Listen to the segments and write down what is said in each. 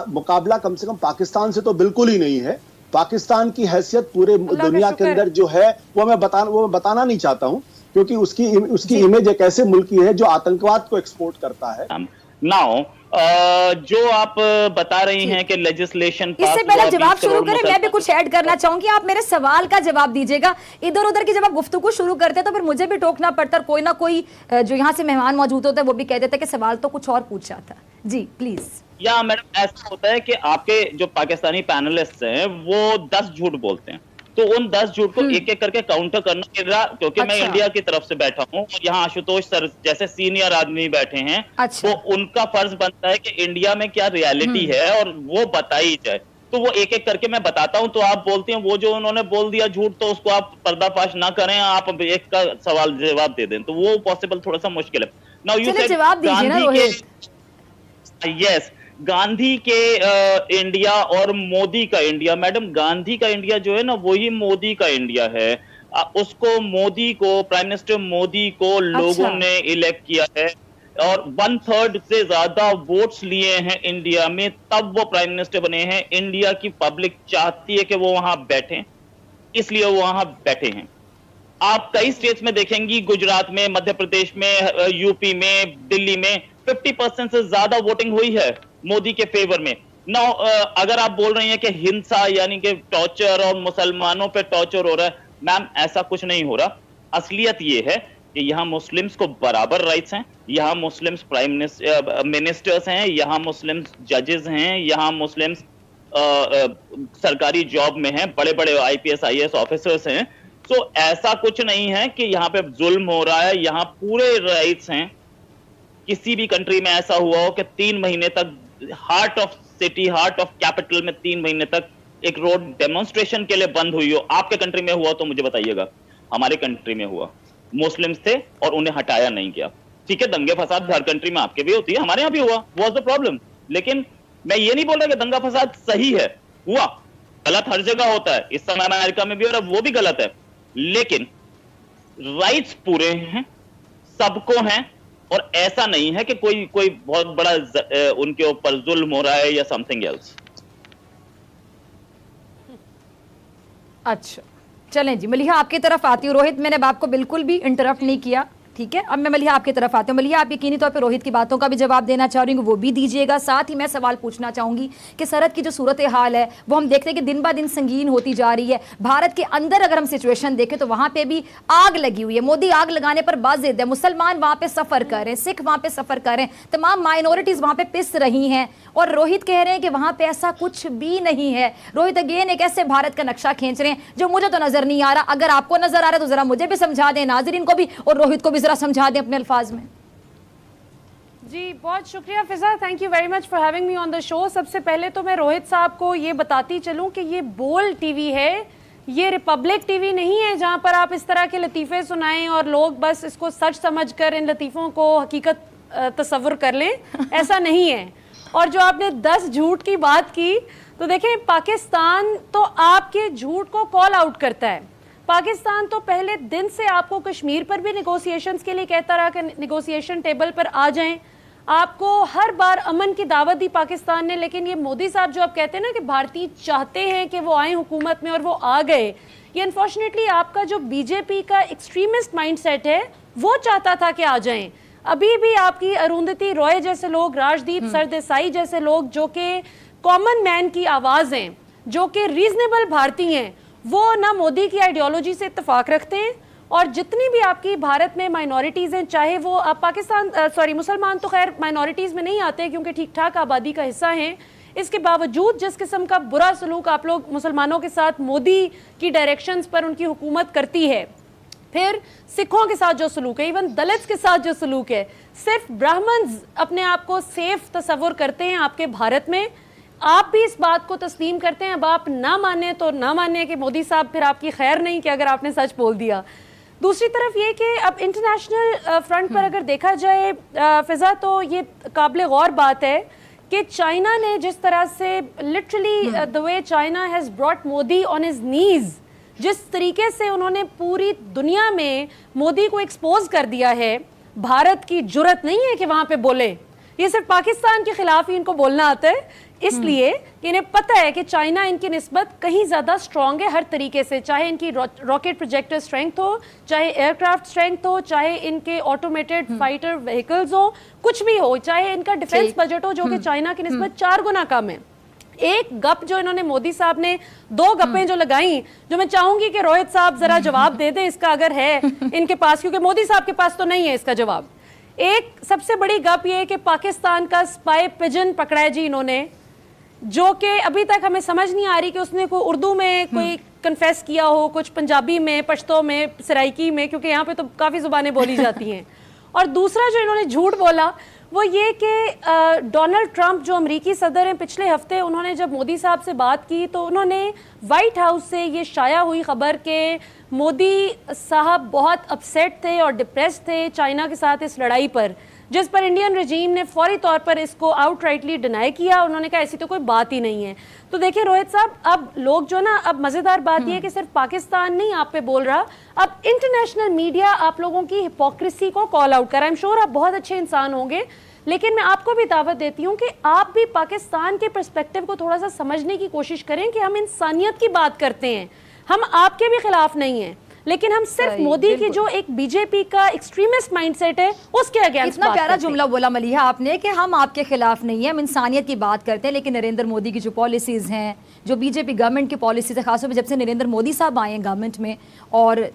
मुकाबला कम से कम पाकिस्तान से तो बिल्कुल ही नहीं है। पाकिस्तान की हैसियत पूरे दुनिया के अंदर जो है वो मैं बताना नहीं चाहता हूं, क्योंकि उसकी इमेज एक ऐसे मुल्क की है जो आतंकवाद को एक्सपोर्ट करता है। नाउ जो आप बता रही हैं कि लेजिस्लेशन इससे पहले जवाब शुरू करें, मैं भी कुछ ऐड करना चाहूंगी। आप मेरे सवाल का जवाब दीजिएगा। इधर उधर की जब आप गुफ्तगू शुरू करते हैं तो फिर मुझे भी टोकना पड़ता है, कोई ना कोई जो यहाँ से मेहमान मौजूद होता है वो भी कह देता है कि सवाल तो कुछ और पूछ रहा था। जी प्लीज। या मैडम ऐसा होता है कि आपके जो पाकिस्तानी पैनलिस्ट हैं वो 10 झूठ बोलते हैं, तो उन 10 झूठ को एक एक करके काउंटर करना, क्योंकि मैं इंडिया की तरफ से बैठा हूं और यहाँ आशुतोष सर जैसे सीनियर आदमी बैठे हैं, तो उनका फर्ज बनता है कि इंडिया में क्या रियलिटी है और वो बताई जाए। तो वो एक एक करके मैं बताता हूं, तो आप बोलते हैं वो जो उन्होंने बोल दिया झूठ तो उसको आप पर्दाफाश ना करें, आप एक का सवाल जवाब दे दें, तो वो पॉसिबल थोड़ा सा मुश्किल है। नाउ यू सेड जवाब दीजिए ना रोहित। यस, गांधी के इंडिया और मोदी का इंडिया। मैडम गांधी का इंडिया जो है ना वही मोदी का इंडिया है। उसको मोदी को, प्राइम मिनिस्टर मोदी को लोगों ने इलेक्ट किया है और 1/3 से ज्यादा वोट्स लिए हैं इंडिया में, तब वो प्राइम मिनिस्टर बने हैं। इंडिया की पब्लिक चाहती है कि वो वहां बैठे, इसलिए वो वहां बैठे हैं। आप कई स्टेट्स में देखेंगी, गुजरात में, मध्य प्रदेश में, यूपी में, दिल्ली में 50% से ज्यादा वोटिंग हुई है मोदी के फेवर में। नाउ अगर आप बोल रही हैं कि हिंसा यानी कि टॉर्चर और मुसलमानों पे टॉर्चर हो रहा है, मैम ऐसा कुछ नहीं हो रहा। असलियत ये है कि यहाँ मुस्लिम्स को बराबर राइट्स हैं, यहाँ मुस्लिम्स प्राइम मिनिस्टर्स हैं, यहाँ मुस्लिम्स जजेस हैं, यहाँ मुस्लिम्स सरकारी जॉब में हैं, बड़े बड़े IPS IAS ऑफिसर्स हैं। तो ऐसा कुछ नहीं है कि यहाँ पे जुल्म हो रहा है, यहाँ पूरे राइट्स हैं। किसी भी कंट्री में ऐसा हुआ हो कि 3 महीने तक heart of city, heart of capital में 3 महीने तक एक रोड डेमोन्स्ट्रेशन के लिए बंद हुई हो? आपके कंट्री में हुआ तो मुझे बताइएगा। हमारे कंट्री में हुआ, मुस्लिम्स थे और उन्हें हटाया नहीं गया। ठीक है, दंगे फसाद हर कंट्री में आपके भी होती है, हमारे यहाँ भी हुआ, व्हाट्स द प्रॉब्लम? लेकिन मैं ये नहीं बोल रहा कि दंगा फसाद सही है, हुआ, गलत हर जगह होता है, इस समय अमेरिका में भी हो रहा है, वो भी गलत है, लेकिन राइट्स पूरे हैं, सबको हैं, और ऐसा नहीं है कि कोई बहुत बड़ा उनके ऊपर जुल्म हो रहा है या समथिंग एल्स। अच्छा चलें जी, मलिहा आपकी तरफ आती हूँ। रोहित, मैंने आपको बिल्कुल भी इंटरप्ट नहीं किया, ठीक है? अब मैं मलिहा आपकी तरफ आती हूँ। मलिहा, आप यकीनी तौर पे रोहित की बातों का भी जवाब देना चाह रही हूँ, वो भी दीजिएगा। साथ ही मैं सवाल पूछना चाहूंगी कि सरहद की जो सूरत हाल है वो हम देखते हैं कि दिन ब दिन संगीन होती जा रही है। भारत के अंदर अगर हम सिचुएशन देखें तो वहां पे भी आग लगी हुई है। मोदी आग लगाने पर बाजिद है। मुसलमान वहां पे सफर कर रहे हैं, सिख वहां पे सफर कर रहे हैं, तमाम माइनॉरिटीज वहां पे पिस रही हैं, और रोहित कह रहे हैं कि वहां पे ऐसा कुछ भी नहीं है। रोहित अगेन एक ऐसे भारत का नक्शा खींच रहे हैं जो मुझे तो नजर नहीं आ रहा। अगर आपको नजर आ रहा है तो जरा मुझे भी समझा दें, नाजरीन को भी और रोहित को भी जरा समझा दें अपने अल्फाज में। जी बहुत शुक्रिया Fiza, thank you very much for having me on the show. सबसे पहले तो मैं रोहित साहब को ये बताती चलूं कि ये बोल्ड टीवी है, ये रिपब्लिक टीवी नहीं है जहां पर आप इस तरह के लतीफ़े सुनाएं और लोग बस इसको सच समझकर इन लतीफ़ों को हकीकत तस्वुर कर लें, ऐसा नहीं है। और जो आपने 10 झूठ की बात की, तो देखें पाकिस्तान तो आपके झूठ को कॉल आउट करता है। पाकिस्तान तो पहले दिन से आपको कश्मीर पर भी निगोशिएशंस के लिए कहता रहा कि निगोशिएशन टेबल पर आ जाएं। आपको हर बार अमन की दावत दी पाकिस्तान ने, लेकिन ये मोदी साहब जो आप कहते हैं ना कि भारतीय चाहते हैं कि वो आए हुकूमत में और वो आ गए, ये अनफॉर्चुनेटली आपका जो बीजेपी का एक्सट्रीमिस्ट माइंडसेट है वो चाहता था कि आ जाएं। अभी भी आपकी अरुंधति रॉय जैसे लोग, राजदीप सरदेसाई जैसे लोग जो कि कॉमन मैन की आवाज़ हैं, जो कि रीजनेबल भारतीय हैं, वो ना मोदी की आइडियोलॉजी से इत्तेफाक रखते हैं। और जितनी भी आपकी भारत में माइनॉरिटीज़ हैं, चाहे वो पाकिस्तान मुसलमान तो खैर माइनॉरिटीज़ में नहीं आते क्योंकि ठीक ठाक आबादी का हिस्सा हैं, इसके बावजूद जिस किस्म का बुरा सलूक आप लोग मुसलमानों के साथ मोदी की डायरेक्शंस पर उनकी हुकूमत करती है, फिर सिखों के साथ जो सलूक है, इवन दलित्स के साथ जो सलूक है, सिर्फ ब्राह्मण्स अपने आप को सेफ तस्वुर करते हैं आपके भारत में। आप भी इस बात को तस्लीम करते हैं। अब आप ना माने तो ना माने कि मोदी साहब फिर आपकी खैर नहीं कि अगर आपने सच बोल दिया। दूसरी तरफ ये कि अब इंटरनेशनल फ्रंट पर अगर देखा जाए फिजा, तो ये काबिल गौर बात है कि चाइना ने जिस तरह से literally the way China has brought Modi on his knees, जिस तरीके से उन्होंने पूरी दुनिया में मोदी को एक्सपोज कर दिया है, भारत की जुर्रत नहीं है कि वहाँ पे बोले ये सिर्फ पाकिस्तान के खिलाफ ही इनको बोलना आता है, इसलिए कि इन्हें पता है कि चाइना इनकी निस्बत कहीं ज़्यादा स्ट्रांग है हर तरीके से, चाहे इनकी रॉकेट प्रोजेक्टर स्ट्रेंथ हो, चाहे एयरक्राफ्ट स्ट्रेंथ हो, चाहे इनके ऑटोमेटेड फाइटर व्हीकल्स हो, कुछ भी हो, चाहे इनका डिफेंस बजट हो जो कि चाइना की निस्बत 4 गुना कम है। एक गप जो इन्होंने मोदी साहब ने 2 गप्पें जो लगाई, जो मैं चाहूंगी कि रोहित साहब जरा जवाब दे दें इसका, अगर है इनके पास, क्योंकि मोदी साहब के पास तो नहीं है इसका जवाब। एक सबसे बड़ी गप ये है कि पाकिस्तान का स्पाई पिजन पकड़ा है जी इन्होंने, जो कि अभी तक हमें समझ नहीं आ रही कि उसने कोई उर्दू में कोई कन्फेस किया हो, कुछ पंजाबी में, पश्तो में, सराइकी में, क्योंकि यहाँ पे तो काफ़ी ज़ुबानें बोली जाती हैं। और दूसरा जो इन्होंने झूठ बोला वो ये कि डोनाल्ड ट्रंप जो अमेरिकी सदर हैं, पिछले हफ्ते उन्होंने जब मोदी साहब से बात की तो उन्होंने वाइट हाउस से ये शाया हुई खबर के मोदी साहब बहुत अपसेट थे और डिप्रेस थे चाइना के साथ इस लड़ाई पर, जिस पर इंडियन रजीम ने फौरी तौर पर इसको आउटराइटली डिनाई किया। उन्होंने कहा ऐसी तो कोई बात ही नहीं है। तो देखिए रोहित साहब, अब लोग जो ना, अब मज़ेदार बात यह है कि सिर्फ पाकिस्तान नहीं आप पे बोल रहा, अब इंटरनेशनल मीडिया आप लोगों की हिपोक्रेसी को कॉल आउट कर। आई एम श्योर आप बहुत अच्छे इंसान होंगे, लेकिन मैं आपको भी दावत देती हूँ कि आप भी पाकिस्तान के पर्सपेक्टिव को थोड़ा सा समझने की कोशिश करें कि हम इंसानियत की बात करते हैं, हम आपके भी खिलाफ नहीं हैं, लेकिन हम सिर्फ मोदी की जो एक बीजेपी का एक्सट्रीमिस्ट माइंडसेट है उसके अगेंस्ट। इतना प्यारा जुमला बोला मलिहा आपने कि हम आपके खिलाफ नहीं है, हम इंसानियत की बात करते हैं। लेकिन नरेंद्र मोदी की जो पॉलिसीज हैं, जो बीजेपी गवर्नमेंट की पॉलिसीज है, खासतौर पर जब से नरेंद्र मोदी साहब आए हैं गवर्नमेंट में, और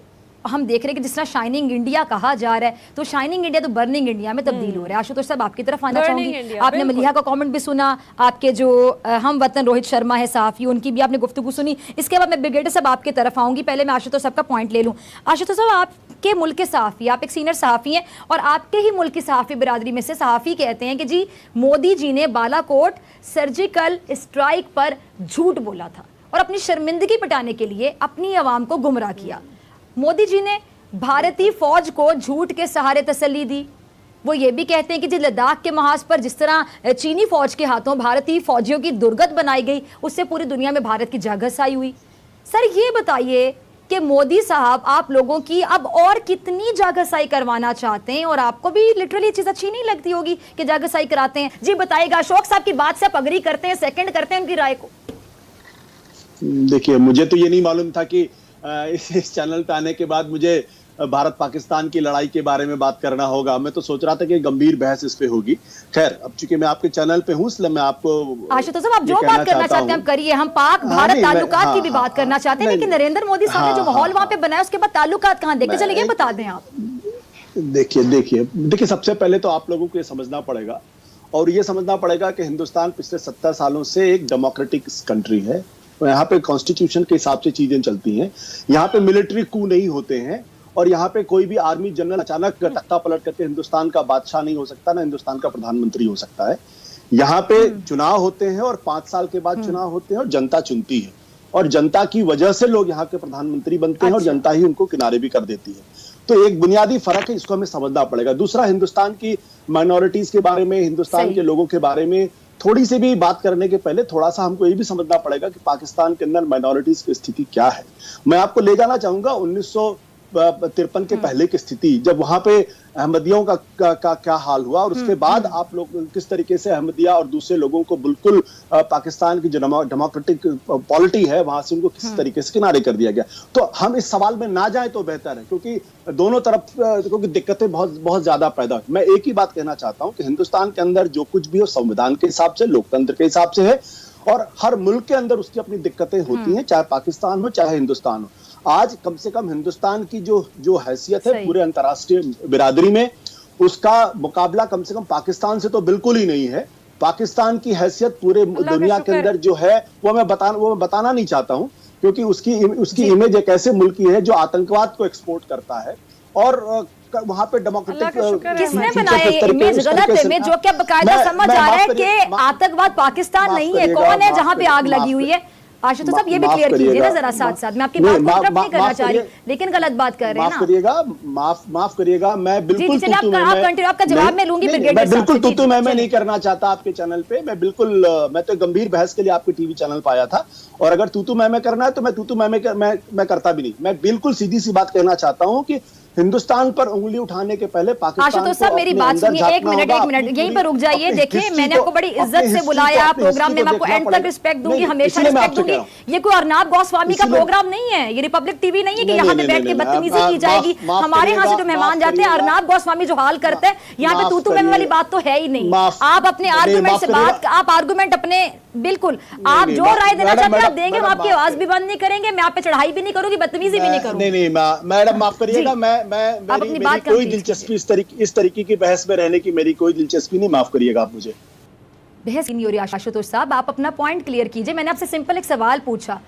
हम देख रहे हैं कि जिस तरह शाइनिंग इंडिया कहा जा रहा है, तो शाइनिंग इंडिया तो बर्निंग इंडिया में तब्दील हो रहा है। आशुतोष साहब आपकी तरफ आना चाहूंगी, आपने मलिहा का कमेंट भी सुना, आपके जो हम वतन रोहित शर्मा है साफी, उनकी भी आपने गुफ्तगू सुनी। इसके बाद मैं ब्रिगेडियर साहब आपकी तरफ आऊंगी, पहले मैं आशुतोष साहब का पॉइंट ले लूँ। आशुतोष साहब, आपके मुल्क के सहाफ़ी, आप एक सीनियर सहाफ़ी हैं और आपके ही मुल्क की सहाफ़ी बिरादरी में से सहाफ़ी कहते हैं कि जी मोदी जी ने बालाकोट सर्जिकल स्ट्राइक पर झूठ बोला था और अपनी शर्मिंदगी मिटाने के लिए अपनी आवाम को गुमराह किया। मोदी जी ने भारतीय फौज को झूठ के सहारे तसल्ली दी। वो ये भी कहते हैं कि जिस लद्दाख के महाज पर जिस तरह चीनी फौज के हाथों भारतीय फौजियों की दुर्गत बनाई गई, उससे पूरी दुनिया में भारत की जागसाई हुई। सर ये बताइए कि मोदी साहब आप लोगों की अब और कितनी जागसाई करवाना चाहते हैं, और आपको भी लिटरली चीज अच्छी नहीं लगती होगी कि जागसाई कराते हैं। जी बताइएगा, अशोक साहब की बात से आप अग्री करते हैं, सेकंड करते हैं उनकी राय को? देखिए, मुझे तो ये नहीं मालूम था कि इस चैनल पे आने के बाद मुझे भारत पाकिस्तान की लड़ाई के बारे में बात करना होगा। मैं तो सोच रहा था कि गंभीर बहस इस पे होगी। खैर, अब चूंकि मैं आपके चैनल पे हूँ इसलिए मैं आपको आशुतोष साहब, आप जो बात करना चाहते हैं हम करिए। हम पाक भारत ताल्लुकात की भी बात करना चाहते हैं, लेकिन नरेंद्र मोदी साहब ने जो माहौल वहां पे बनाया उसके बाद ताल्लुकात कहाँ देखते चले, ये बता दें आप। देखिए सबसे पहले तो आप लोगों को ये समझना पड़ेगा, और ये समझना पड़ेगा कि हिंदुस्तान पिछले 70 सालों से एक डेमोक्रेटिक कंट्री है। यहाँ पे कॉन्स्टिट्यूशन के हिसाब से चीजें चलती हैं। यहाँ पे मिलिट्री कू नहीं होते हैं, और यहाँ पे कोई भी आर्मी जनरल अचानक तख्ता पलट करके हिंदुस्तान का बादशाह नहीं हो सकता, ना हिंदुस्तान का प्रधानमंत्री हो सकता है। यहाँ पे चुनाव होते हैं और 5 साल के बाद चुनाव होते हैं और जनता चुनती है, और जनता की वजह से लोग यहाँ के प्रधानमंत्री बनते हैं और जनता ही उनको किनारे भी कर देती है। तो एक बुनियादी फर्क है, इसको हमें समझना पड़ेगा। दूसरा, हिंदुस्तान की माइनॉरिटीज के बारे में, हिंदुस्तान के लोगों के बारे में थोड़ी सी भी बात करने के पहले थोड़ा सा हमको ये भी समझना पड़ेगा कि पाकिस्तान के अंदर माइनॉरिटीज की स्थिति क्या है। मैं आपको ले जाना चाहूंगा 1953 के पहले की स्थिति, जब वहां पे अहमदियों का क्या हाल हुआ, और उसके बाद आप लोग किस तरीके से अहमदिया और दूसरे लोगों को बिल्कुल पाकिस्तान की जो डेमोक्रेटिक पॉलिटी है वहां से उनको किस तरीके से किनारे कर दिया गया। तो हम इस सवाल में ना जाए तो बेहतर है, क्योंकि दोनों तरफ क्योंकि दिक्कतें बहुत ज्यादा पैदा। मैं एक ही बात कहना चाहता हूँ कि हिंदुस्तान के अंदर जो कुछ भी हो संविधान के हिसाब से, लोकतंत्र के हिसाब से है, और हर मुल्क के अंदर उसकी अपनी दिक्कतें होती हैं, चाहे पाकिस्तान हो चाहे हिंदुस्तान हो। आज कम से कम हिंदुस्तान की जो हैसियत है पूरे अंतर्राष्ट्रीय बिरादरी में, उसका मुकाबला कम से कम पाकिस्तान से तो बिल्कुल ही नहीं है। पाकिस्तान की हैसियत पूरे दुनिया के अंदर जो है वो मैं बताना नहीं चाहता हूं, क्योंकि उसकी इमेज एक ऐसे मुल्क की है जो आतंकवाद को एक्सपोर्ट करता है, और वहां पे डेमोक्रेटिक किसने बनाया ये इमेज, गलत इमेज, जो क्या बकायदा समझ आ रहा है कि आतंकवाद पाकिस्तान नहीं है, कौन है जहां पे आग लगी हुई है। आशुतोष साहब ये भी क्लियर कीजिए ना जरा साथ साथ। मैं आपकी बात को इंटरप्ट नहीं करना चाह रही, लेकिन गलत बात कर रहे हैं ना। माफ करिएगा, मैं बिल्कुल आपका जवाब मैं लूंगी। मैं बिल्कुल तू मैं नहीं करना चाहता आपके चैनल पे। मैं तो गंभीर बहस के लिए आपके टीवी चैनल पर आया था, और अगर तू मैं करना है तो मैं मैं करता भी नहीं। मैं बिल्कुल सीधी सी बात कहना चाहता हूँ कि हिंदुस्तान पर उंगली उठाने के पहले पाकिस्तान आशुतोष साहब मेरी बात सुनिए, एक मिनट यहीं पर रुक जाइए। देखिए मैंने आपको बड़ी इज्जत से बुलाया प्रोग्राम में, मैं आपको एंड तक रिस्पेक्ट दूंगी, हमेशा रिस्पेक्ट दूंगी। ये कोई अर्नाब गोस्वामी का प्रोग्राम नहीं है, ये रिपब्लिक टीवी नहीं है कि यहाँ पे बैठ के बदतमीजी की जाएगी। हमारे यहाँ से जो मेहमान जाते हैं, अर्नाब गोस्वामी जो हाल करते हैं, यहाँ पे तू मैं वाली बात तो है ही नहीं। आप अपने आर्गुमेंट से बात, आप आर्गुमेंट अपने बिल्कुल आप जो राय देना चाहते हैं आप देंगे, हम आपकी आवाज भी बंद नहीं करेंगे, मैं आप पे चढ़ाई भी नहीं करूंगी, बदतमीजी भी नहीं करूंगी। नहीं मैडम माफ करिएगा, मेरी कोई दिलचस्पी इस तरीके की बहस में रहने की मेरी कोई दिलचस्पी नहीं, माफ करिएगा आप मुझे। बहस नहीं हो रही आशुतोष साहब, आप अपना पॉइंट क्लियर कीजिए। मैंने आपसे सिंपल एक सवाल पूछा।